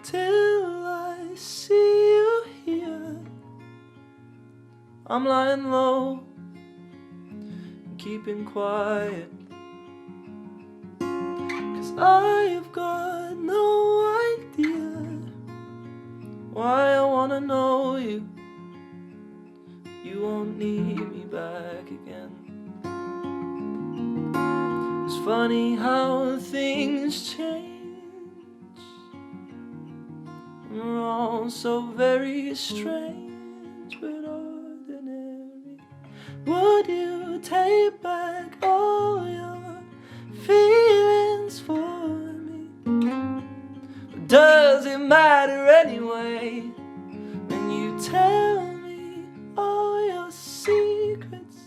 till I see you here. I'm lying low, keeping quiet, 'cause I've got no idea why I wanna know you. You won't need me back again. It's funny how things change. We're all so very strange but ordinary. Would you take back all your feelings for me? Or does it matter anyway when you tell me all your secrets,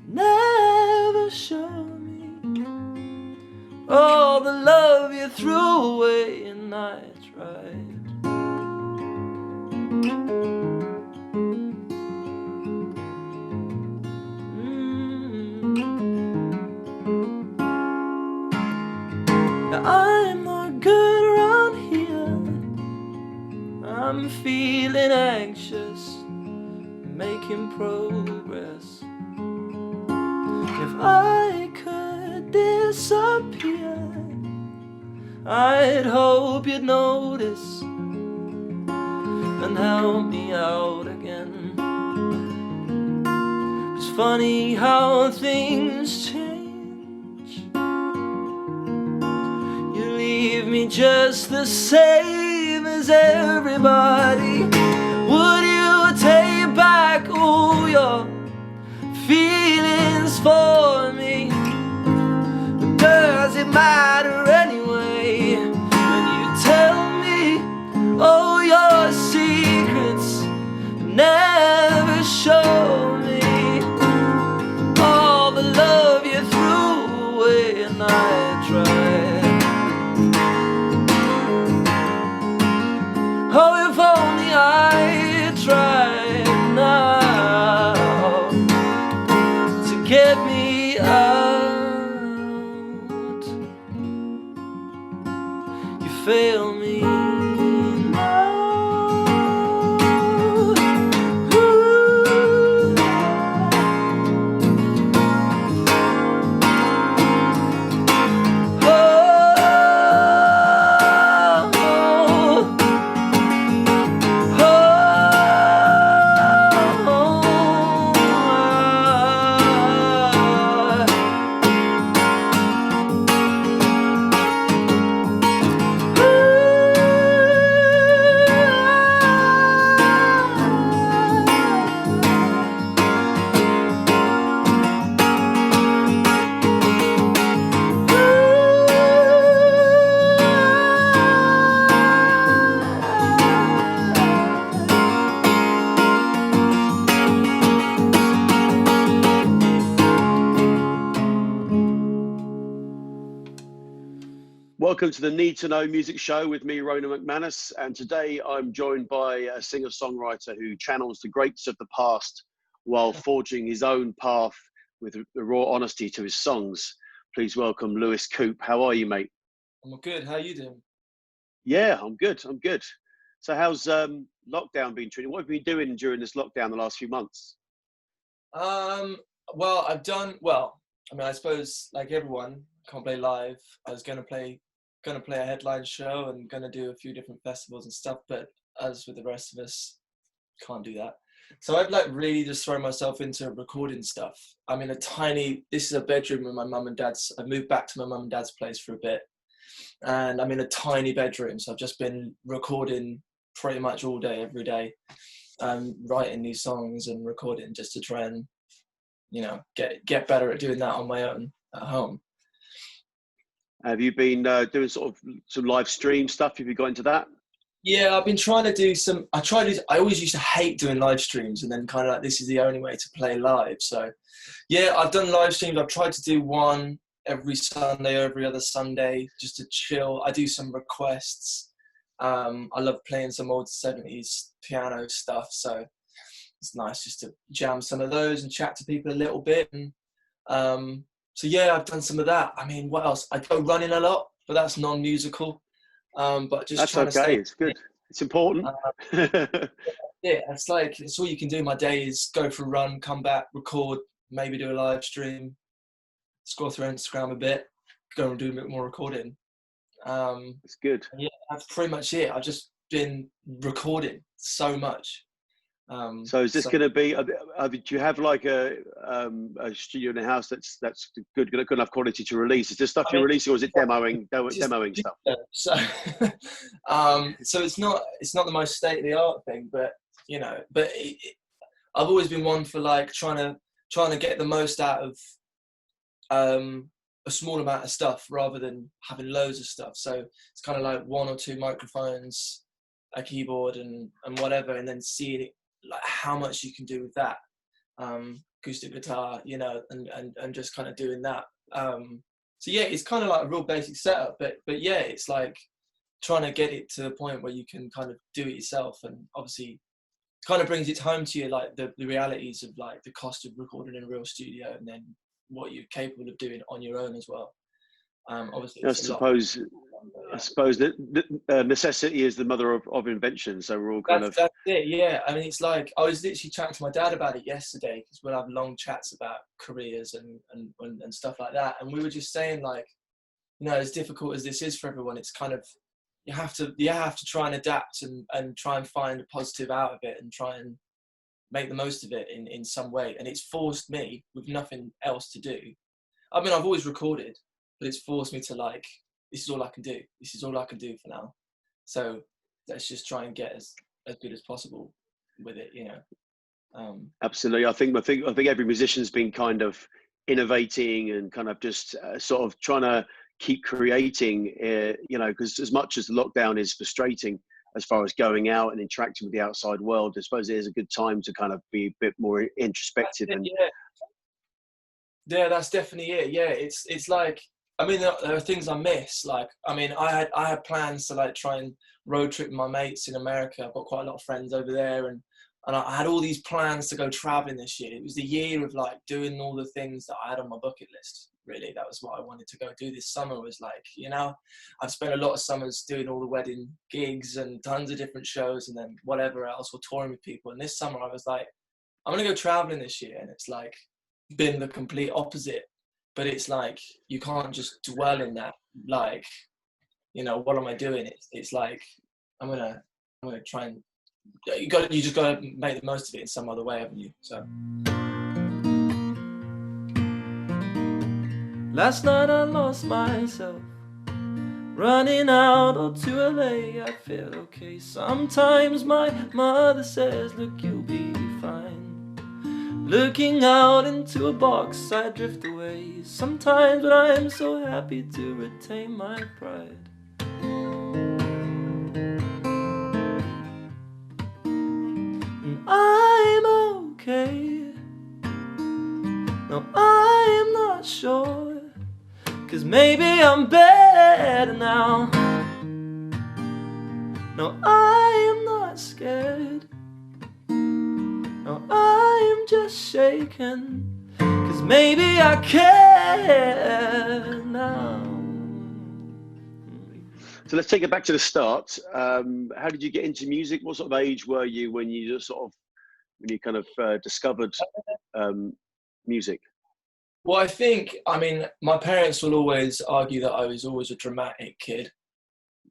never show me all the love you threw away and I tried? I'm not good around here. I'm feeling anxious, making progress. If I could disappear, I'd hope you'd notice and help me out again. It's funny how things change. Leave me just the same as everybody. Would you take back all your feelings for me? Does it matter anyway when you tell me all your secrets, never show me all the love you threw away and I tried? Oh, if only I tried now to get me out. You fail me now. Welcome to the Need to Know Music Show with me, Ronan MacManus, and today I'm joined by a singer-songwriter who channels the greats of the past while forging his own path with the raw honesty to his songs. Please welcome Louis Coupe. How are you, mate? I'm good. How are you doing? Yeah, I'm good. So how's lockdown been treating? What have you been doing during this lockdown the last few months? Well, I've done well. I mean, I suppose like everyone, can't play live. I was gonna play a headline show and gonna do a few different festivals and stuff, but as with the rest of us, can't do that. So I've like really just thrown myself into recording stuff. I'm in this is a bedroom with my mum and dad's. I moved back to my mum and dad's place for a bit, and I'm in a tiny bedroom. So I've just been recording pretty much all day, every day, writing new songs and recording just to try and, you know, get better at doing that on my own at home. Have you been doing sort of some live stream stuff? Have you got into that? Yeah, I've been trying to do some. I always used to hate doing live streams, and then kind of like this is the only way to play live. So, yeah, I've done live streams. I've tried to do one every Sunday, every other Sunday, just to chill. I do some requests. I love playing some old 70s piano stuff, so it's nice just to jam some of those and chat to people a little bit. And so yeah, I've done some of that. I mean, what else? I go running a lot, but that's non-musical. But just That's trying to okay. stay. It's good. It's important. Yeah, it's like it's all you can do. My day is go for a run, come back, record, maybe do a live stream, scroll through Instagram a bit, go and do a bit more recording. It's good. Yeah, that's pretty much it. I've just been recording so much. So is this So going to be? Do you have like a studio in the house that's good enough quality to release? Is this stuff I you're mean, releasing, or is it demoing just stuff? so so it's not the most state of the art thing, but you know, I've always been one for like trying to get the most out of a small amount of stuff rather than having loads of stuff. So it's kind of like one or two microphones, a keyboard, and whatever, and then seeing it, like how much you can do with that. Acoustic guitar, you know, and just kind of doing that. So yeah, it's kind of like a real basic setup, but yeah, it's like trying to get it to the point where you can kind of do it yourself, and obviously kind of brings it home to you, like the realities of like the cost of recording in a real studio, and then what you're capable of doing on your own as well. Obviously, I it's a lot. suppose. Yeah. I suppose that necessity is the mother of invention. So we're all kind of. That's it. Yeah, I mean, it's like I was literally chatting to my dad about it yesterday because we'll have long chats about careers and stuff like that, and we were just saying like, you know, as difficult as this is for everyone, it's kind of you have to try and adapt and try and find a positive out of it and try and make the most of it in some way. And it's forced me with nothing else to do. I mean, I've always recorded, but it's forced me to like, this is all I can do. This is all I can do for now. So let's just try and get as good as possible with it, you know. Absolutely. I think every musician's been kind of innovating and kind of just sort of trying to keep creating, you know, because as much as the lockdown is frustrating as far as going out and interacting with the outside world, I suppose it is a good time to kind of be a bit more introspective. And yeah, that's definitely it. Yeah, it's like, I mean, there are things I miss. Like, I mean, I had plans to like try and road trip with my mates in America. I've got quite a lot of friends over there, and I had all these plans to go traveling this year. It was the year of like doing all the things that I had on my bucket list. Really, that was what I wanted to go do this summer. Was like, you know, I've spent a lot of summers doing all the wedding gigs and tons of different shows, and then whatever else, or touring with people. And this summer, I was like, I'm gonna go traveling this year, and it's like been the complete opposite. But it's like you can't just dwell in that. Like, you know, what am I doing? It's like I'm gonna try and you just gotta make the most of it in some other way, haven't you? So. Last night I lost myself, running out or to LA. I feel okay. Sometimes my mother says, look, you'll be fine. Looking out into a box, I drift away. Sometimes, but I am so happy to retain my pride. And I'm okay. No, I am not sure, 'cause maybe I'm better now. No, I am not scared. No, I am just shaken, 'cause maybe I care now. so let's take it back to the start. How did you get into music? What sort of age were you when you just when you kind of discovered music? Well, I mean, my parents will always argue that I was always a dramatic kid.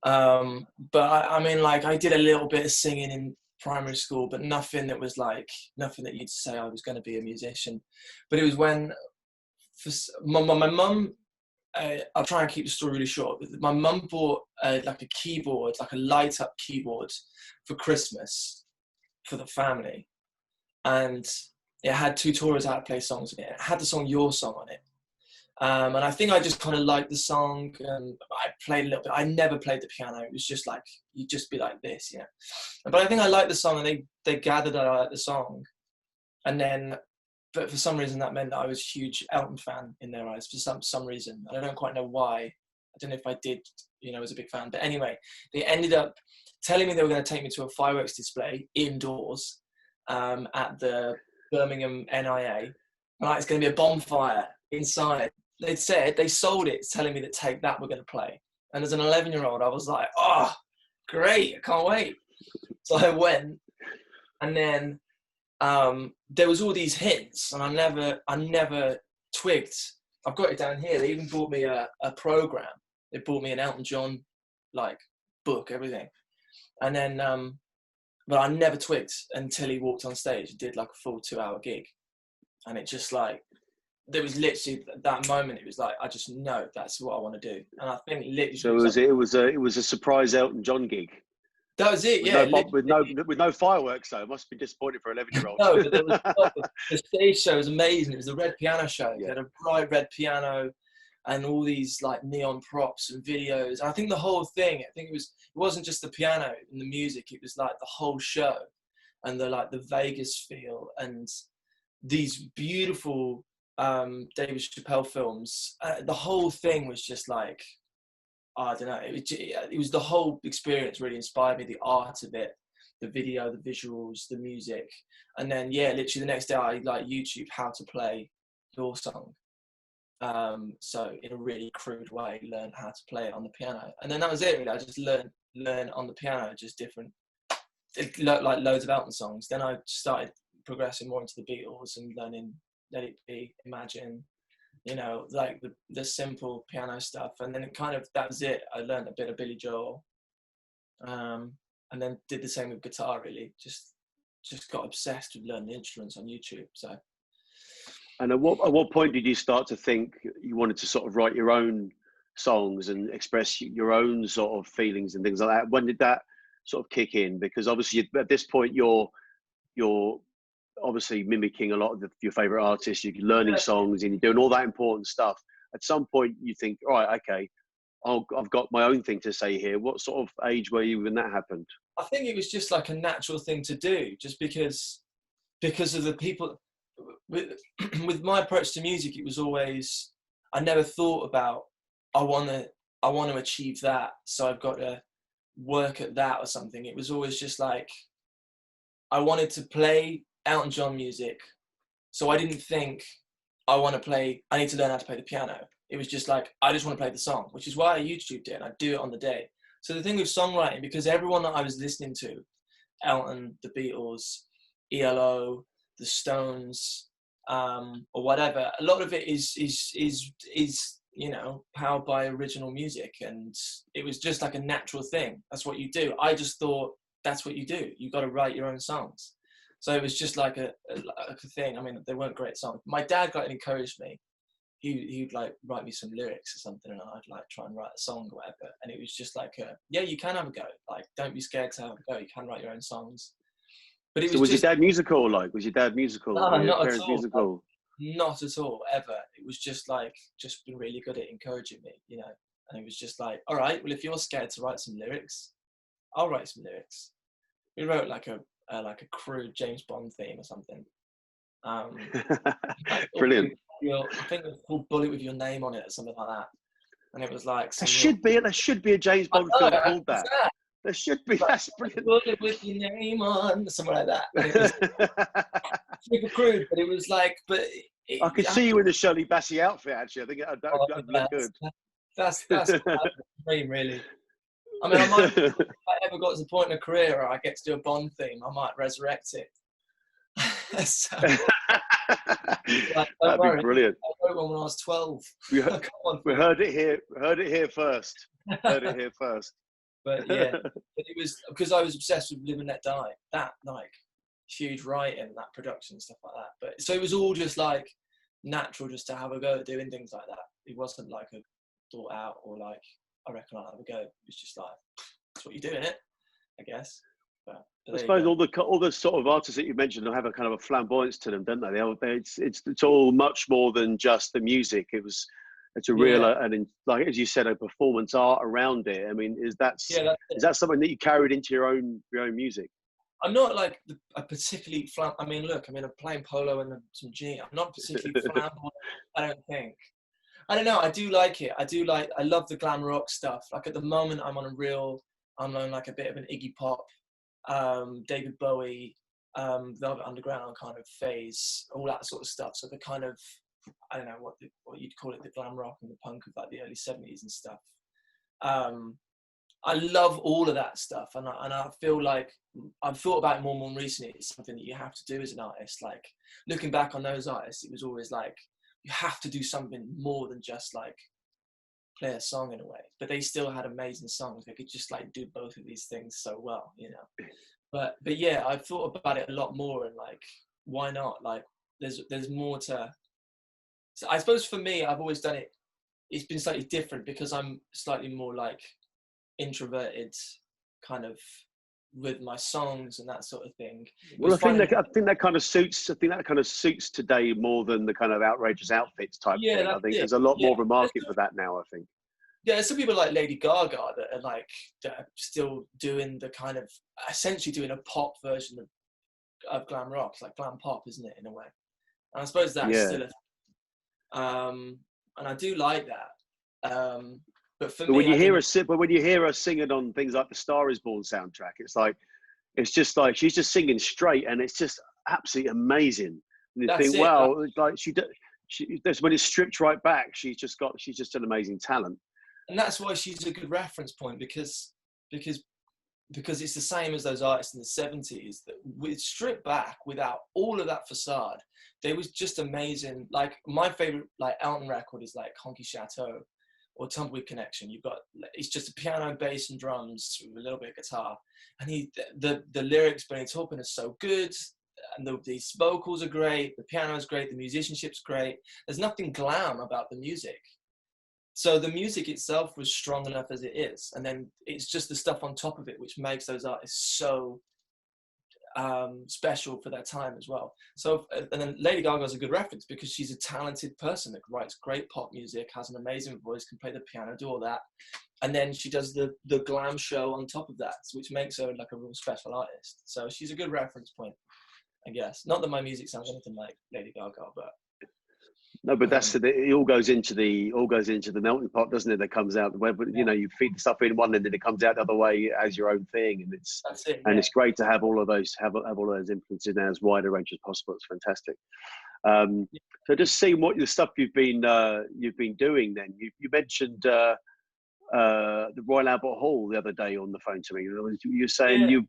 But I mean, like, I did a little bit of singing in primary school, but nothing that you'd say I was going to be a musician. But it was when my mum, I'll try and keep the story really short. My mum bought like a keyboard, like a light up keyboard for Christmas for the family. And it had tutorials how to play songs in it. It had the song Your Song on it. And I think I just kind of liked the song, and I played a little bit. I never played the piano. It was just like, you'd just be like this, you know. But I think I liked the song, and they gathered that I liked the song. And then, but for some reason that meant that I was a huge Elton fan in their eyes for some reason. And I don't quite know why. I don't know if I did, you know, was a big fan. But anyway, they ended up telling me they were going to take me to a fireworks display indoors at the Birmingham NIA. Like, it's going to be a bonfire inside. They sold it telling me that Take That were going to play. And as an 11-year-old, I was like, oh, great, I can't wait. So I went, and then there was all these hints, and I never twigged. I've got it down here. They even bought me a program. They bought me an Elton John like book, everything. And then, but I never twigged until he walked on stage and did like a full 2-hour gig. And it just like, there was literally that moment. It was like, I just know that's what I want to do. And I think literally. So it was a surprise Elton John gig. That was it, with no fireworks though. It must be disappointing for 11-year-olds. No, but there was the stage show was amazing. It was the red piano show. Yeah. They had a bright red piano and all these like neon props and videos. And I think the whole thing, it wasn't just the piano and the music, it was like the whole show and the Vegas feel and these beautiful David Chappelle films. The whole thing was just like, I don't know, it was the whole experience really inspired me, the art of it, the video, the visuals, the music. And then, yeah, literally the next day I like YouTube how to play your song. So in a really crude way, learned how to play it on the piano. And then that was it really. I just learned on the piano, just different, like loads of Elton songs. Then I started progressing more into the Beatles and learning Let It Be, Imagine, you know, like the simple piano stuff. And then that was it. I learned a bit of Billy Joel. And then did the same with guitar really. Just got obsessed with learning instruments on YouTube. So. And at what point did you start to think you wanted to sort of write your own songs and express your own sort of feelings and things like that? When did that sort of kick in? Because obviously at this point you're obviously mimicking a lot of your favorite artists, you're learning songs and you're doing all that important stuff. At some point you think, all right, okay, I've got my own thing to say here. What sort of age were you when that happened? I think it was just like a natural thing to do, just because of the people. With my approach to music, it was always, I never thought about, I want to achieve that, so I've got to work at that or something. It was always just like, I wanted to play Elton John music, so I didn't think I need to learn how to play the piano. It was just like, I just want to play the song, which is why I YouTubed it and I do it on the day. So the thing with songwriting, because everyone that I was listening to, Elton, the Beatles, ELO, the Stones, or whatever, a lot of it is you know, powered by original music, and it was just like a natural thing. That's what you do. I just thought that's what you do. You got to write your own songs. So it was just like a thing. I mean, they weren't great songs. My dad got encouraged me. He'd like write me some lyrics or something, and I'd like try and write a song or whatever. And it was just like, yeah, you can have a go. Like, don't be scared to have a go. You can write your own songs. But it was your dad musical? Like, was your dad musical? No, not at all. Musical? Not at all, ever. It was just been really good at encouraging me, you know. And it was just like, all right, well, if you're scared to write some lyrics, I'll write some lyrics. We wrote like a crude James Bond theme or something. Brilliant. I think it was called Bullet with Your Name on it or something like that. And it was like, there should be a James Bond film called that. There should be. That's brilliant. Bullet with your name on, something like that. And it was super crude, but it was like, I could see you in the Shirley Bassey outfit. Actually, I think that'd look good. That's the dream, really. I mean, if I ever got to the point in a career where I get to do a Bond theme, I might resurrect it. So, that'd be brilliant. I wrote one when I was 12. We heard it here. Heard it here first. Heard it here first. But yeah, but it was because I was obsessed with Live and Let Die. That like huge writing, that production, stuff like that. But so it was all just like natural, just to have a go at doing things like that. It wasn't like a thought out or like, I reckon I'll have a go. It was just like, that's what you do, innit? I guess. But I suppose all the sort of artists that you mentioned have a kind of a flamboyance to them, don't they? It's all much more than just the music. It's a real and like as you said, a performance art around it. I mean, is that something that you carried into your own music? I'm not like a particularly I mean, look, I'm playing polo and some jeans. I'm not particularly flamboyant. I don't think. I don't know. I do like it. I love the glam rock stuff. Like at the moment, I'm on like a bit of an Iggy Pop, David Bowie, Velvet Underground kind of phase, all that sort of stuff. So the kind of, I don't know what you'd call it, the glam rock and the punk of like the early 70s and stuff. I love all of that stuff, and I feel like I've thought about it more and more recently. It's something that you have to do as an artist. Like looking back on those artists, it was always like you have to do something more than just like play a song in a way. But they still had amazing songs. They could just like do both of these things so well, you know. But yeah, I've thought about it a lot more, and like, why not? Like, there's more to. So I suppose for me, I've always done it. It's been slightly different because I'm slightly more like introverted, kind of with my songs and that sort of thing. Well, I think that kind of suits. I think that kind of suits today more than the kind of outrageous outfits type thing. I think there's a lot more of a market for that now, I think. Yeah, some people like Lady Gaga that are still doing the kind of essentially doing a pop version of glam rock. It's like glam pop, isn't it, in a way? And I suppose that's still and I do like that. But for me, when you hear her singing on things like the Star Is Born soundtrack, it's just like she's just singing straight, and it's just absolutely amazing. And you think, wow, like she that's when it's stripped right back. She's just an amazing talent. And that's why she's a good reference point, because it's the same as those artists in the 70s that with stripped back without all of that facade, they was just amazing. Like my favorite like Elton record is like Honky Chateau or Tumbleweed Connection. It's just a piano, bass and drums with a little bit of guitar. And the lyrics Benny Taupin are so good, and these vocals are great, the piano is great, the musicianship's great. There's nothing glam about the music. So the music itself was strong enough as it is, and then it's just the stuff on top of it which makes those artists so special for their time as well. So, and then Lady Gaga is a good reference because she's a talented person that writes great pop music, has an amazing voice, can play the piano, do all that, and then she does the glam show on top of that, which makes her like a real special artist. So she's a good reference point, I guess. Not that my music sounds anything like Lady Gaga, but. No, but it all goes into the melting pot, doesn't it? That comes out where you know you feed the stuff in one end and it comes out the other way as your own thing, and it's great to have all of those all of those influences now as wide a range as possible. It's fantastic. So just seeing what the stuff you've been doing. Then you mentioned the Royal Albert Hall the other day on the phone to me. You were saying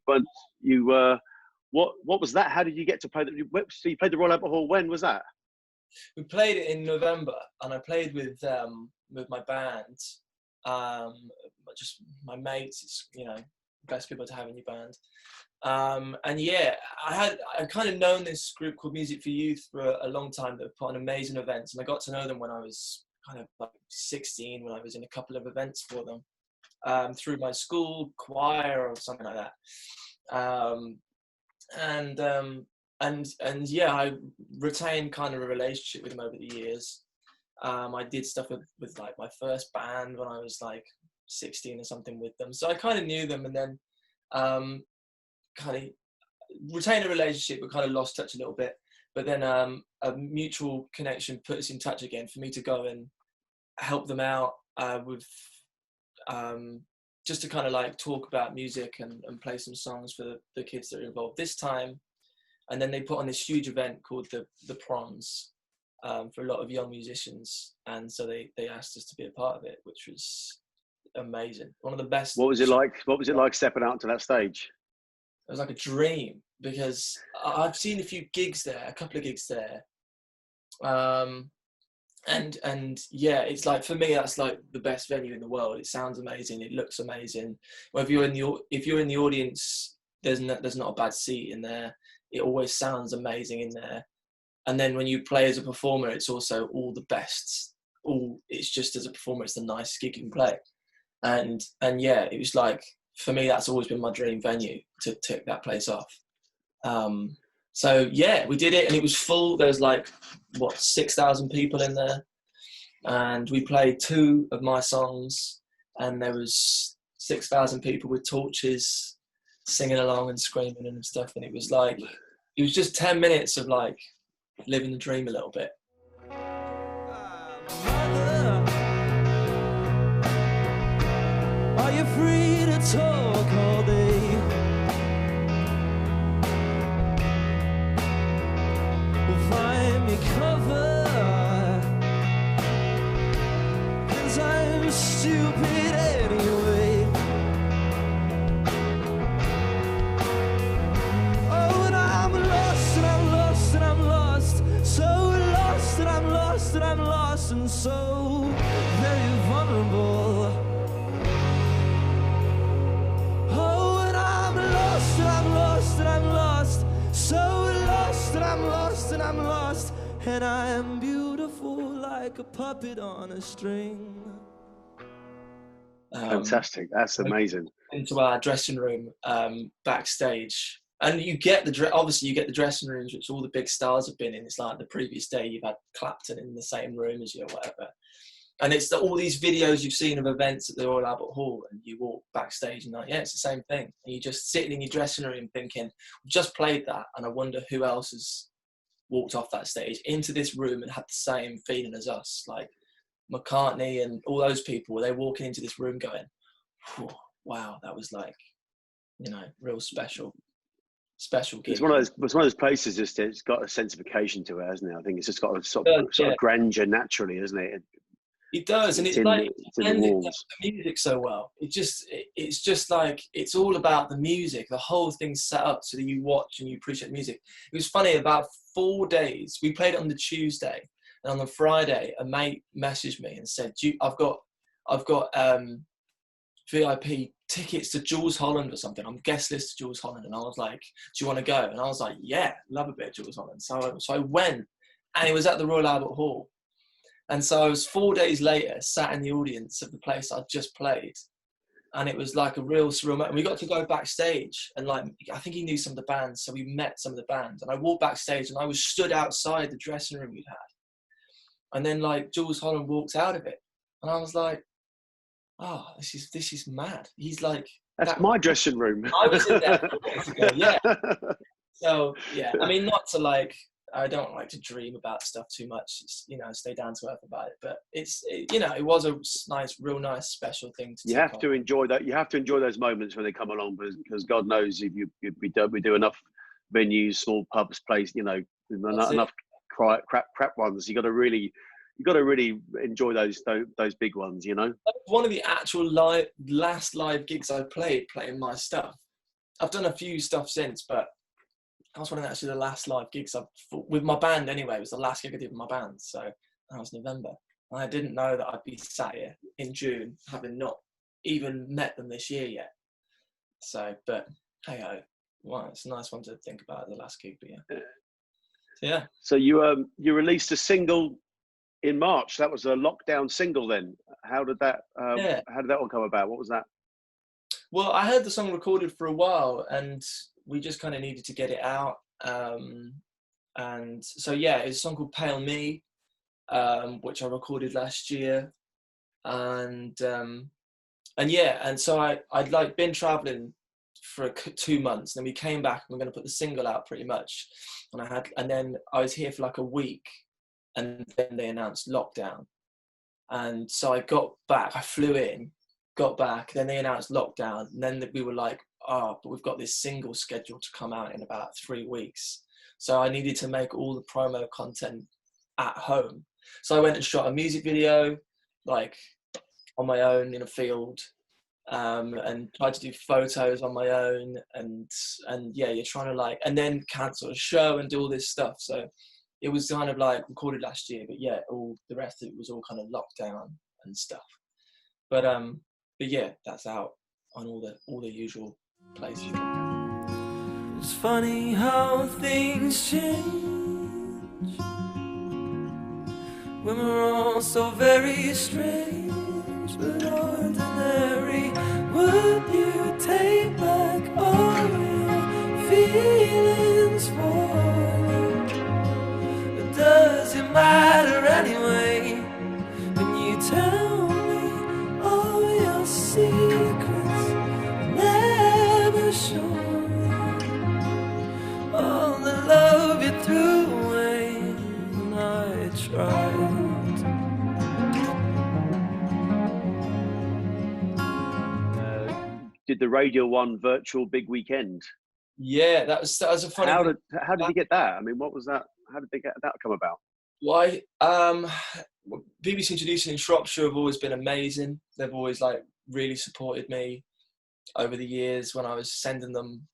what was that? How did you get to play so you played the Royal Albert Hall? When was that? We played it in November, and I played with my band, just my mates. It's, you know, best people to have in your band. And yeah, I kind of known this group called Music for Youth for a long time that put on amazing events, and I got to know them when I was kind of like 16, when I was in a couple of events for them through my school choir or something like that. And yeah, I retained kind of a relationship with them over the years. I did stuff with like my first band when I was like 16 or something with them. So I kind of knew them, and then kind of retained a relationship but kind of lost touch a little bit. But then a mutual connection put us in touch again for me to go and help them out with just to kind of like talk about music and play some songs for the kids that are involved this time. And then they put on this huge event called the Proms for a lot of young musicians. And so they asked us to be a part of it, which was amazing. One of the best. What was it like? What was it like stepping out to that stage? It was like a dream, because I've seen a couple of gigs there. And yeah, it's like, for me, that's like the best venue in the world. It sounds amazing. It looks amazing. Well, if you're in the audience, there's not a bad seat in there. It always sounds amazing in there. And then when you play as a performer, it's also all the best. It's just as a performer, it's the nicest gig you can play. And yeah, it was like, for me, that's always been my dream venue to tick that place off. So yeah, we did it, and it was full. There was like 6,000 people in there, and we played 2 of my songs, and there was 6,000 people with torches singing along and screaming and stuff. And it was just 10 minutes of like living the dream a little bit. Mother, are you free to talk all day? Well, find me cover, 'cause I'm stupid anyway. and so very vulnerable. Oh, and I'm lost, and I'm lost, and I'm lost, so lost, and I'm lost, and I'm lost, and I am beautiful like a puppet on a string. Fantastic. That's amazing. Into our dressing room backstage, and you get obviously you get the dressing rooms which all the big stars have been in. It's like the previous day you've had Clapton in the same room as you or whatever, and it's all these videos you've seen of events at the Royal Albert Hall, and you walk backstage and like, yeah, it's the same thing, and you're just sitting in your dressing room thinking, we've just played that, and I wonder who else has walked off that stage into this room and had the same feeling as us. Like McCartney and all those people, they're walking into this room going, wow, that was like, you know, real special gig. It's one of those places. It's got a sensification to it, hasn't it? I think it's just got a sort of grandeur naturally, isn't it? It does, and it's like the music so well. It's just like it's all about the music. The whole thing's set up so that you watch and you appreciate the music. It was funny. About 4 days, we played it on the Tuesday, and on the Friday, a mate messaged me and said, "I've got VIP tickets to Jools Holland or something. I'm guest list to Jools Holland." And I was like, "Do you want to go?" And I was like, "Yeah, love a bit of Jools Holland." So I went, and it was at the Royal Albert Hall. And so I was 4 days later, sat in the audience of the place I'd just played. And it was like a real surreal moment. We got to go backstage, and like, I think he knew some of the bands. So we met some of the bands, and I walked backstage and I was stood outside the dressing room we'd had. And then like Jools Holland walks out of it. And I was like, oh, this is mad. He's like, that's my dressing room. I was in there 4 days ago, yeah. So yeah, I mean, not to like, I don't like to dream about stuff too much, you know, stay down to earth about it. But you know, it was a real nice, special thing to You have to enjoy that. You have to enjoy those moments when they come along, because God knows if we do enough venues, small pubs, places, you know, enough crap ones. You got to really enjoy those big ones, you know. One of the actual last live gigs I played, playing my stuff. I've done a few stuff since, but that was one of the last live gigs with my band anyway. It was the last gig I did with my band. So that was November. And I didn't know that I'd be sat here in June, having not even met them this year yet. So, but hey ho, well, it's a nice one to think about, the last gig. But yeah. So, yeah. So you released a single in March. That was a lockdown single then. How did that one come about? What was that? Well, I had the song recorded for a while, and we just kind of needed to get it out. And so, yeah, it's a song called Pale Me, which I recorded last year. And yeah, and so I'd like been traveling for 2 months. Then we came back and we're going to put the single out pretty much. And then I was here for like a week, and then they announced lockdown. And so I got back, I flew in, got back, then they announced lockdown, and then we were like, oh, but we've got this single scheduled to come out in about 3 weeks. So I needed to make all the promo content at home. So I went and shot a music video, like on my own in a field, and tried to do photos on my own, and yeah, you're trying to like, and then cancel a show and do all this stuff. So it was kind of like recorded last year, but yeah, all the rest of it was all kind of lockdown and stuff. But yeah, that's out on all the usual places. It's funny how things change when we're all so very strange but ordinary. Would you take back all your feelings for me? Or does it matter anyway when you tell me all your secrets? Never show me all the love you threw away when I tried. Did the Radio 1 virtual big weekend? Yeah, that was a funny. How did you get that? I mean, what was that? How did that come about? Why? BBC Introducing in Shropshire have always been amazing. They've always like really supported me over the years when I was sending them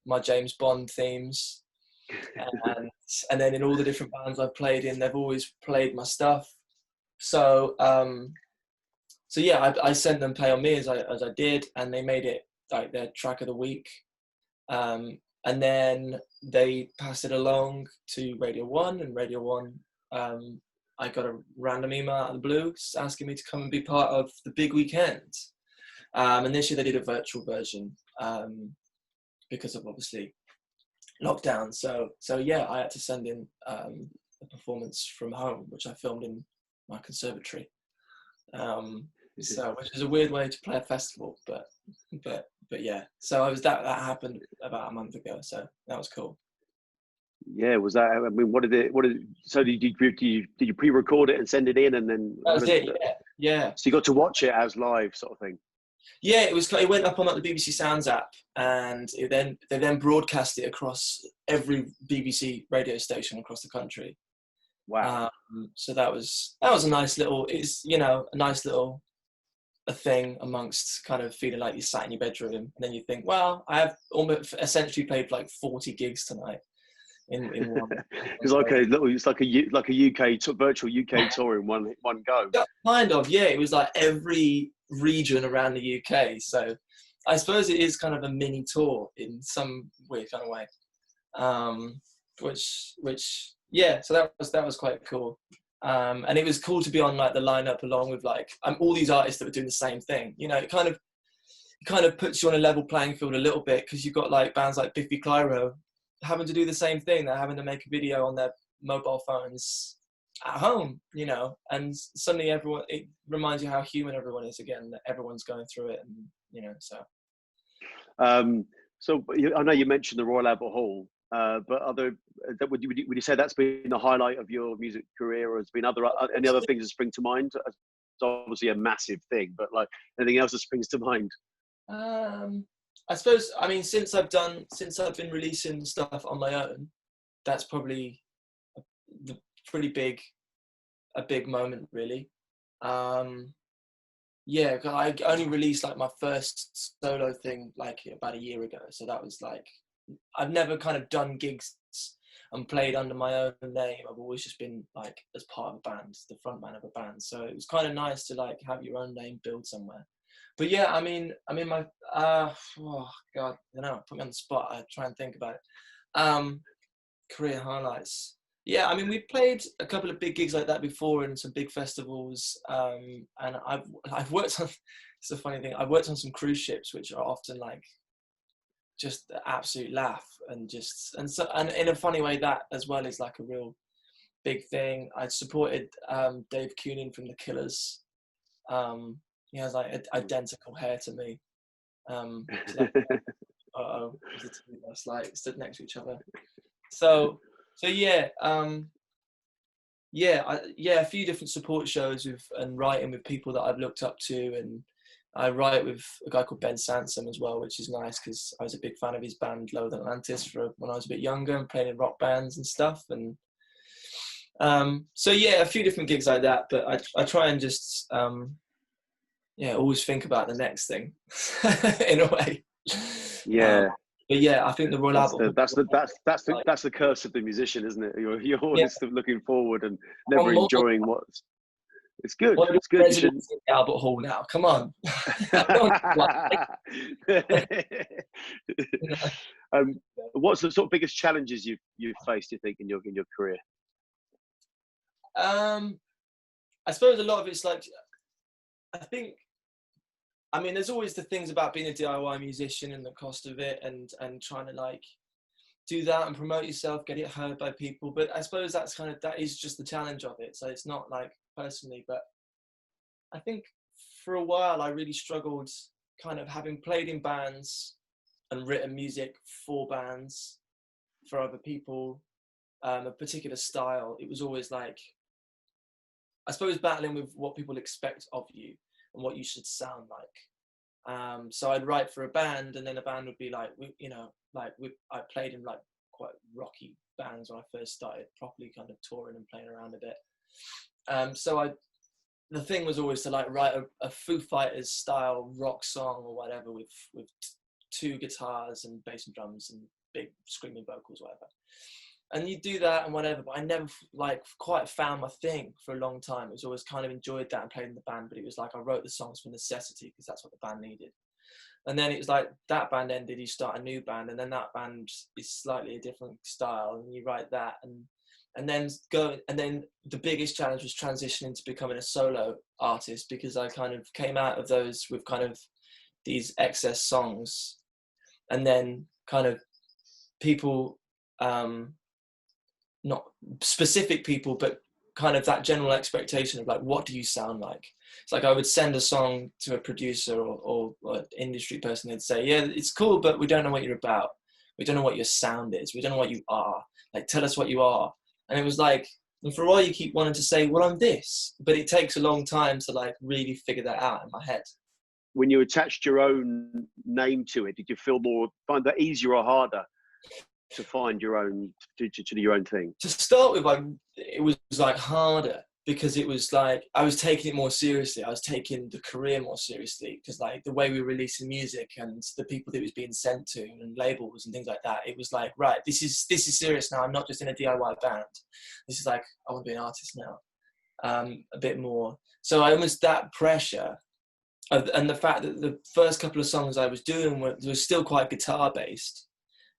my James Bond themes, and then in all the different bands I've played in, they've always played my stuff. So so yeah, I sent them Play on Me as I did, and they made it like their track of the week. And then they passed it along to Radio 1, and Radio 1, I got a random email out of the blue asking me to come and be part of the big weekend. And this year they did a virtual version because of obviously lockdown. So yeah, I had to send in a performance from home, which I filmed in my conservatory. So which is a weird way to play a festival, but yeah. So that happened about a month ago. So that was cool. Yeah, was that? I mean, what did it? So did you pre-record it and send it in, and then That was it. Yeah. So you got to watch it as live, sort of thing. Yeah, it went up on like the BBC Sounds app, and they then broadcast it across every BBC radio station across the country. Wow. So that was a nice little. It's a nice little a thing amongst kind of feeling like you sat in your bedroom, and then you think, well, I have almost essentially played like 40 gigs tonight. In one. It's like a UK virtual UK tour in one go. Kind of, yeah. It was like every region around the UK. So I suppose it is kind of a mini tour in some weird kind of way. Which yeah. So that was quite cool. And it was cool to be on like the lineup along with like all these artists that were doing the same thing. It kind of puts you on a level playing field a little bit, because you've got like bands like Biffy Clyro having to do the same thing. They're having to make a video on their mobile phones at home, and suddenly it reminds you how human everyone is again, that everyone's going through it, and so. So I know you mentioned the Royal Albert Hall, but would you say that's been the highlight of your music career, or has been any other things that spring to mind? It's obviously a massive thing, but like anything else that springs to mind? I suppose, since I've been releasing stuff on my own, that's probably a big moment, really. Yeah, I only released like my first solo thing like about a year ago, so that was like, I've never kind of done gigs and played under my own name. I've always just been like as part of a band, the front man of a band. So it was kind of nice to like have your own name build somewhere. But yeah, my oh God, put me on the spot. I try and think about it. Career highlights. Yeah, we played a couple of big gigs like that before in some big festivals. And I've worked on. It's a funny thing. I've worked on some cruise ships, which are often like just the absolute laugh, and in a funny way, that as well is like a real big thing. I supported Dave Koonin from The Killers. He has like identical hair to me. That's like stood next to each other. So yeah, a few different support shows and writing with people that I've looked up to, and I write with a guy called Ben Sansom as well, which is nice because I was a big fan of his band Lower Than Atlantis when I was a bit younger and playing in rock bands and stuff. And so yeah, a few different gigs like that, but I try and just always think about the next thing in a way. Yeah. But yeah, I think the Royal Albert. That's the curse of the musician, isn't it? You're always looking forward and never enjoying what's. It's good. It's good. Albert Hall now. Come on. What's the sort of biggest challenges you've faced, you think, in your career? I suppose a lot of it's like, I think, there's always the things about being a DIY musician and the cost of it, and trying to like do that and promote yourself, get it heard by people. But I suppose that is just the challenge of it. So it's not like personally, but I think for a while I really struggled, kind of having played in bands and written music for bands, for other people, a particular style. It was always like, I suppose, battling with what people expect of you and what you should sound like. So I'd write for a band, and then a band would be like, I played in like quite rocky bands when I first started properly kind of touring and playing around a bit. So the thing was always to like write a Foo Fighters style rock song or whatever with two guitars and bass and drums and big screaming vocals, whatever. And you do that and whatever, but I never like quite found my thing for a long time. It was always kind of enjoyed that and played in the band, but it was like I wrote the songs for necessity because that's what the band needed. And then it was like that band ended, you start a new band, and then that band is slightly a different style, and you write that, and then the biggest challenge was transitioning to becoming a solo artist, because I kind of came out of those with kind of these excess songs, and then kind of people, not specific people, but kind of that general expectation of like, what do you sound like? It's like I would send a song to a producer or an industry person. They'd say, yeah, it's cool, but we don't know what you're about. We don't know what your sound is. We don't know what you are. Like, tell us what you are. And it was like, and for a while you keep wanting to say, well, I'm this, but it takes a long time to like really figure that out in my head. When you attached your own name to it, did you find that easier or harder to find your own, to do your own thing? To start with, like, it was like harder, because it was like I was taking it more seriously. I was taking the career more seriously, because like the way we were releasing music and the people that it was being sent to and labels and things like that, it was like, right, this is serious now. I'm not just in a DIY band. This is like, I want to be an artist now, a bit more. So I almost, that pressure, and the fact that the first couple of songs I was doing were still quite guitar based,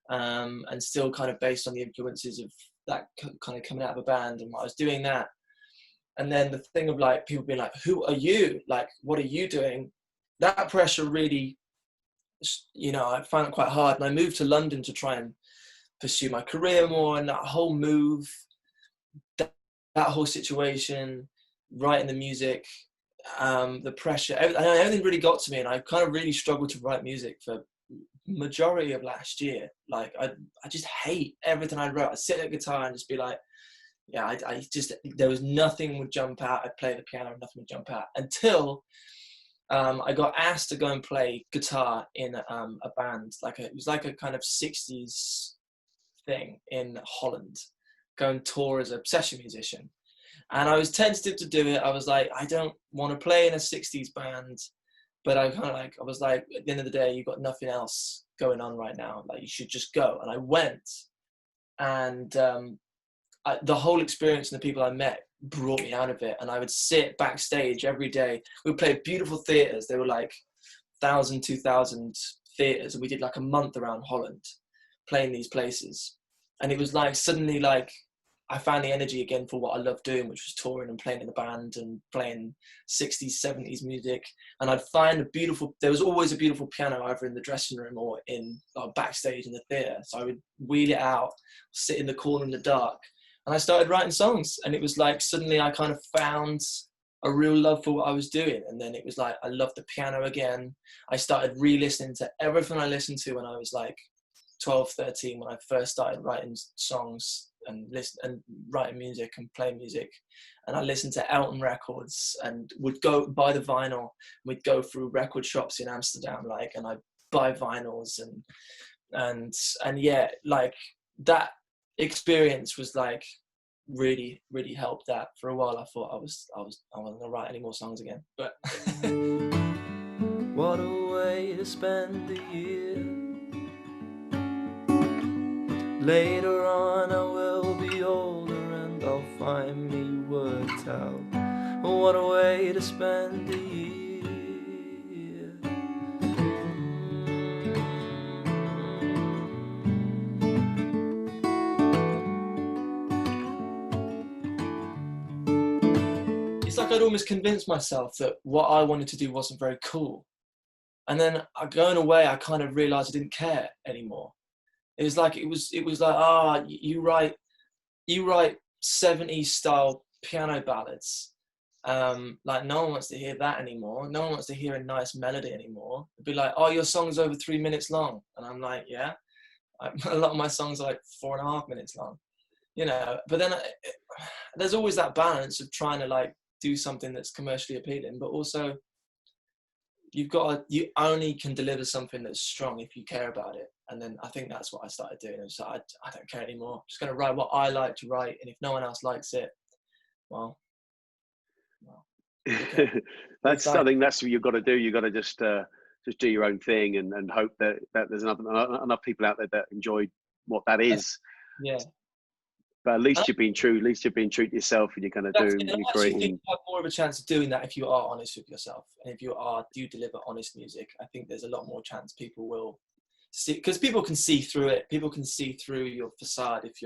and still kind of based on the influences of that kind of coming out of a band and what I was doing that. And then the thing of like people being like, who are you? Like, what are you doing? That pressure really, you know, I found it quite hard. And I moved to London to try and pursue my career more. And that whole move, that whole situation, writing the music, the pressure, everything really got to me. And I kind of really struggled to write music for majority of last year. Like, I just hate everything I wrote. I'd sit at a guitar and just be like, yeah, I just, there was nothing would jump out. I'd play the piano and nothing would jump out until I got asked to go and play guitar in a band. It was like a kind of 60s thing in Holland, go and tour as a session musician. And I was tentative to do it. I was like, I don't want to play in a 60s band, but I kind of like, I was like, at the end of the day, you've got nothing else going on right now. Like, you should just go. And I went, and the whole experience and the people I met brought me out of it. And I would sit backstage every day. We would play beautiful theatres. They were like 1,000, 2,000 theatres. And we did like a month around Holland playing these places. And it was like, suddenly like, I found the energy again for what I loved doing, which was touring and playing in the band and playing 60s, 70s music. And I'd find there was always a beautiful piano either in the dressing room or in backstage in the theatre. So I would wheel it out, sit in the corner in the dark. And I started writing songs, and it was like suddenly I kind of found a real love for what I was doing. And then it was like I loved the piano again. I started re-listening to everything I listened to when I was like 12, 13, when I first started writing songs and writing music and playing music. And I listened to Elton records and would go buy the vinyl. We'd go through record shops in Amsterdam, and I'd buy vinyls and yeah, like that experience was like really, really helped that. For a while I thought I wasn't gonna write any more songs again, but what a way to spend the year. Later on I will be older and I'll find me worked out. What a way to spend the year. Like I'd almost convinced myself that what I wanted to do wasn't very cool. And then going away, I kind of realized I didn't care anymore. It was like, you write 70s style piano ballads. Like no one wants to hear that anymore. No one wants to hear a nice melody anymore. It'd be like, oh, your song's over 3 minutes long. And I'm like, yeah, a lot of my songs are like 4.5 minutes long, you know. But then there's always that balance of trying to like do something that's commercially appealing, but also you only can deliver something that's strong if you care about it. And then I think that's what I started doing. So I don't care anymore. I'm just going to write what I like to write, and if no one else likes it, well okay. That's something. That's what you've got to do. You've got to just do your own thing and hope that there's enough people out there that enjoy what that is. Yeah. But at least And you've been true. At least you've been true to yourself, and you're going to that's do. it. And You're I actually think creating. you have more of a chance of doing that if you are honest with yourself, and if do deliver honest music. I think there's a lot more chance people will see, because people can see through it. People can see through your facade. If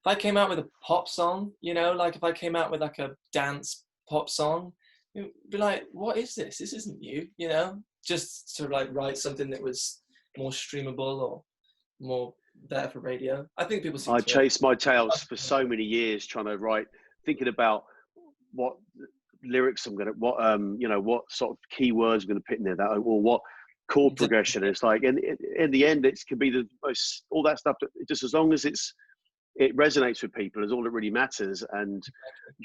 I came out with a pop song, like if I came out with like a dance pop song, you'd be like, what is this? This isn't you, just to like write something that was more streamable or more better for radio. I think people see I through it. chased my tails for so many years trying to write, thinking about what lyrics I'm going to, what sort of keywords I'm going to put in there, or what chord progression. It's like, in the end, it can be the most, all that stuff, just as long as it resonates with people is all that really matters. And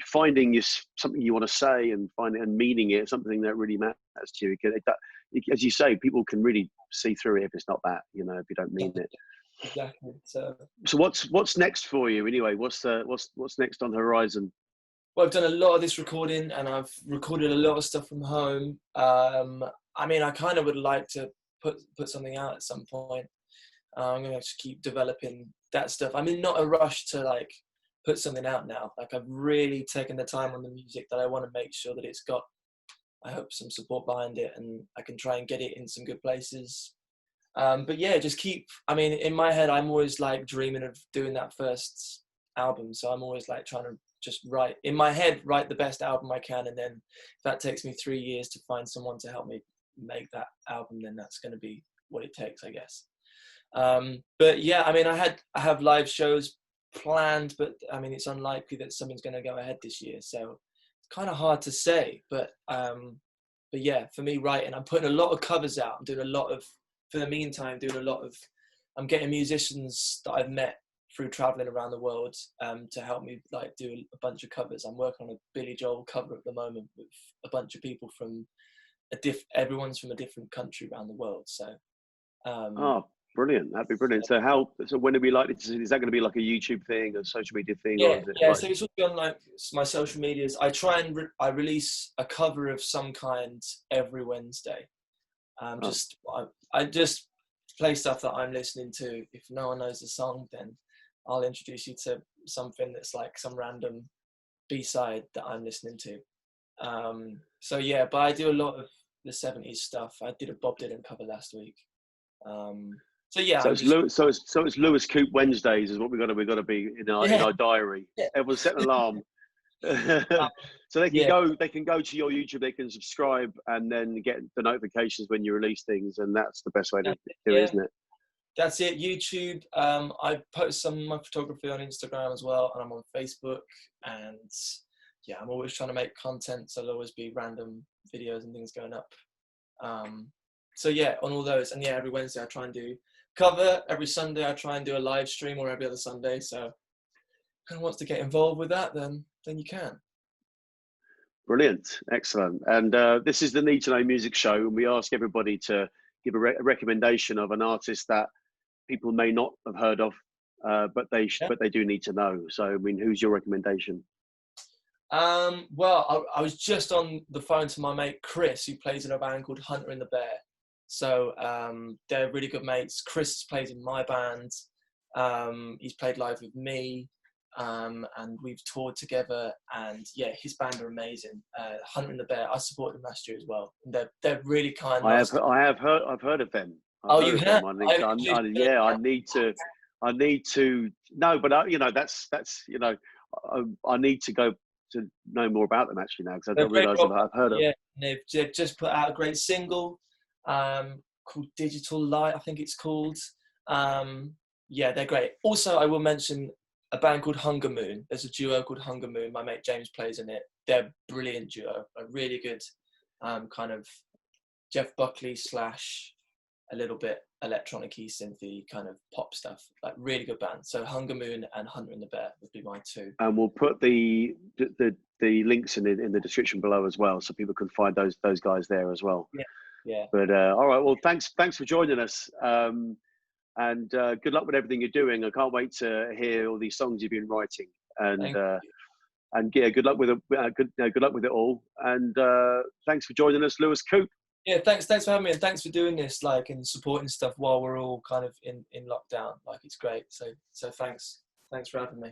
finding something you want to say and meaning it, something that really matters to you. As you say, people can really see through it if it's not that, if you don't mean it. Exactly. So what's next for you anyway? What's next on the horizon? Well, I've done a lot of this recording, and I've recorded a lot of stuff from home. I mean, I kind of would like to put something out at some point. I'm going to just keep developing that stuff. I'm in not a rush to like put something out now. Like I've really taken the time on the music that I want to make sure that it's got, I hope, some support behind it, and I can try and get it in some good places. But yeah, I mean, in my head, I'm always like dreaming of doing that first album. So I'm always like trying to just write the best album I can. And then if that takes me 3 years to find someone to help me make that album, then that's going to be what it takes, I guess. But yeah, I mean, I have live shows planned, but I mean, it's unlikely that something's going to go ahead this year. So it's kind of hard to say, but yeah, for me, writing, I'm putting a lot of covers out. I'm doing a lot of, for the meantime, I'm getting musicians that I've met through traveling around the world to help me like do a bunch of covers. I'm working on a Billy Joel cover at the moment with a bunch of people from everyone's from a different country around the world. So brilliant. That'd be brilliant. So when are we likely to see? Is that going to be like a YouTube thing, a social media thing? Yeah, or is it yeah. So it's all on like my social medias. I try and I release a cover of some kind every Wednesday. I just play stuff that I'm listening to. If no one knows the song, then I'll introduce you to something that's like some random B-side that I'm listening to. So yeah, but I do a lot of the 70s stuff. I did a Bob Dylan cover last week. So yeah. So it's Louis Coupe Wednesdays is what we've got to be in our diary. Yeah. Everyone set an alarm. So they can go to your YouTube, they can subscribe and then get the notifications when you release things, and that's the best way to do it, isn't it? That's it. YouTube. I post some of my photography on Instagram as well, and I'm on Facebook, and yeah, I'm always trying to make content, so there'll always be random videos and things going up. So yeah, on all those, and yeah, every Wednesday I try and do cover. Every Sunday I try and do a live stream, or every other Sunday. So if anyone wants to get involved with that, then you can. Brilliant, excellent. And this is the Need to Know Music Show, and we ask everybody to give a recommendation of an artist that people may not have heard of, but they do need to know. So, I mean, who's your recommendation? Well, I was just on the phone to my mate Chris, who plays in a band called Hunter and the Bear. So they're really good mates. Chris plays in my band. He's played live with me, and we've toured together. And yeah, his band are amazing. Hunter and the Bear. I supported them last year as well. And they're really kind. I've heard of them. You have? I need to. No, but I need to go to know more about them actually now, because I don't realise that I've heard of. Yeah, they've just put out a great single called Digital Light, I think it's called. Yeah, they're great. Also, I will mention a band called Hunger Moon. There's a duo called Hunger Moon. My mate James plays in it. They're a brilliant duo, a really good kind of Jeff Buckley / a little bit electronic-y, synthy kind of pop stuff. Like really good band. So Hunger Moon and Hunter and the Bear would be my two. And we'll put the links in the description below as well, so people can find those guys there as well. Yeah. But all right, well, thanks for joining us. And good luck with everything you're doing. I can't wait to hear all these songs you've been writing. And yeah, good luck with it. Good luck with it all. And thanks for joining us, Louis Coupe. Yeah, thanks for having me, and thanks for doing this, like, and supporting stuff while we're all kind of in lockdown. Like, it's great. So thanks for having me.